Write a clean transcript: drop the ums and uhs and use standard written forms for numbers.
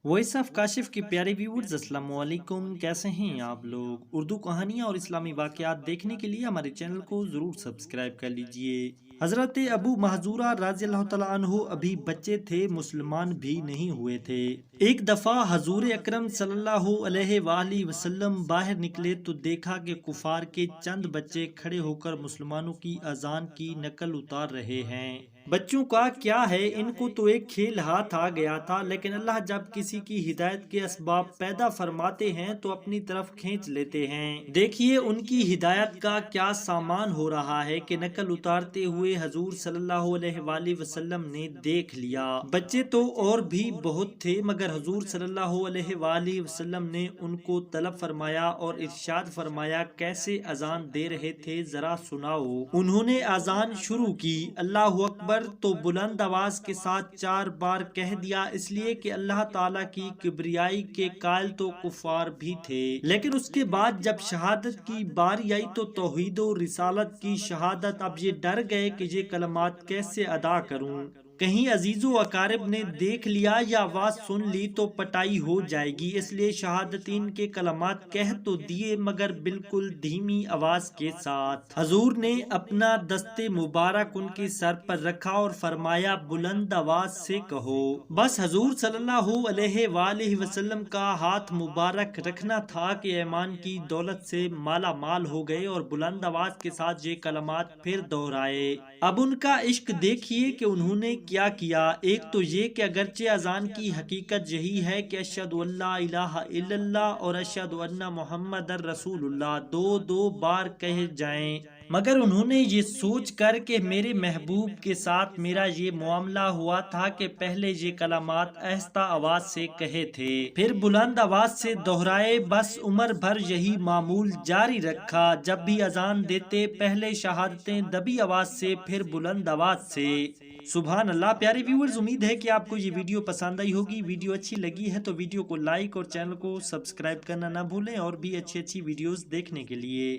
Voice of Kashif के प्यारे viewers, अस्सलाम वालेकुम। कैसे हैं आप लोग? उर्दू कहानियाँ और इस्लामी वाक़यात देखने के लिए हमारे चैनल को ज़रूर सब्सक्राइब कर लीजिए। हज़रत अबू महजूरा रज़ी अल्लाह तआला अन्हु अभी बच्चे थे, मुसलमान भी नहीं हुए थे। एक दफ़ा हजूर अकरम सल्लल्लाहु अलैहि वसल्लम बाहर निकले तो देखा कि कुफार के चंद बच्चे खड़े होकर मुसलमानों की अजान की नकल उतार रहे हैं। बच्चों का क्या है, इनको तो एक खेल हाथ आ गया था, लेकिन अल्लाह जब किसी की हिदायत के असबाब पैदा फरमाते हैं तो अपनी तरफ खींच लेते हैं। देखिए उनकी हिदायत का क्या सामान हो रहा है कि नकल उतारते हुए हजूर सल्लल्लाहु अलैहि वसल्लम ने देख लिया। बच्चे तो और भी बहुत थे, मगर हजूर सल्लल्लाहु अलैहि वसल्लम ने उनको तलब फरमाया और इरशाद फरमाया, कैसे अजान दे रहे थे जरा सुनाओ। उन्होंने अजान शुरू की, अल्लाहु अकबर तो बुलंद आवाज के साथ 4 बार कह दिया, इसलिए कि अल्लाह ताला की किब्रियाई के कायल तो कुफार भी थे। लेकिन उसके बाद जब शहादत की बारी आई तो तौहीद और रिसालत की शहादत, अब ये डर गए कि ये कलमात कैसे अदा करूं। कहीं अजीजो अकारिब ने देख लिया या आवाज सुन ली तो पटाई हो जाएगी, इसलिए शहादतीन के कलमात कह तो दिए मगर बिल्कुल धीमी आवाज के साथ। हजूर ने अपना दस्ते मुबारक उनके सर पर रखा और फरमाया, बुलंद आवाज से कहो। बस हजूर सल्लल्लाहु अलैहि वसल्लम का हाथ मुबारक रखना था कि ऐमान की दौलत से माला माल हो गए और बुलंद आवाज के साथ ये कलमात फिर दोहराए। अब उनका इश्क देखिए कि उन्होंने क्या किया। एक तो ये कि अगरचे अजान की हकीकत यही है कि अशहदु अल्ला इलाहा इल्लल्लाह और अशहदु अन्ना मुहम्मदर रसूलुल्लाह दो दो बार कहे जाएं, मगर उन्होंने ये सोच कर कि मेरे महबूब के साथ मेरा ये मामला हुआ था कि पहले ये कलामात आहिस्ता आवाज से कहे थे, फिर बुलंद आवाज से दोहराए। बस उम्र भर यही मामूल जारी रखा। जब भी अजान देते पहले शहादतें दबी आवाज से, फिर बुलंद आवाज से। सुभान अल्लाह। प्यारे व्यूअर्स, उम्मीद है कि आपको ये वीडियो पसंद आई होगी। वीडियो अच्छी लगी है तो वीडियो को लाइक और चैनल को सब्सक्राइब करना ना भूलें और भी अच्छी अच्छी वीडियोस देखने के लिए।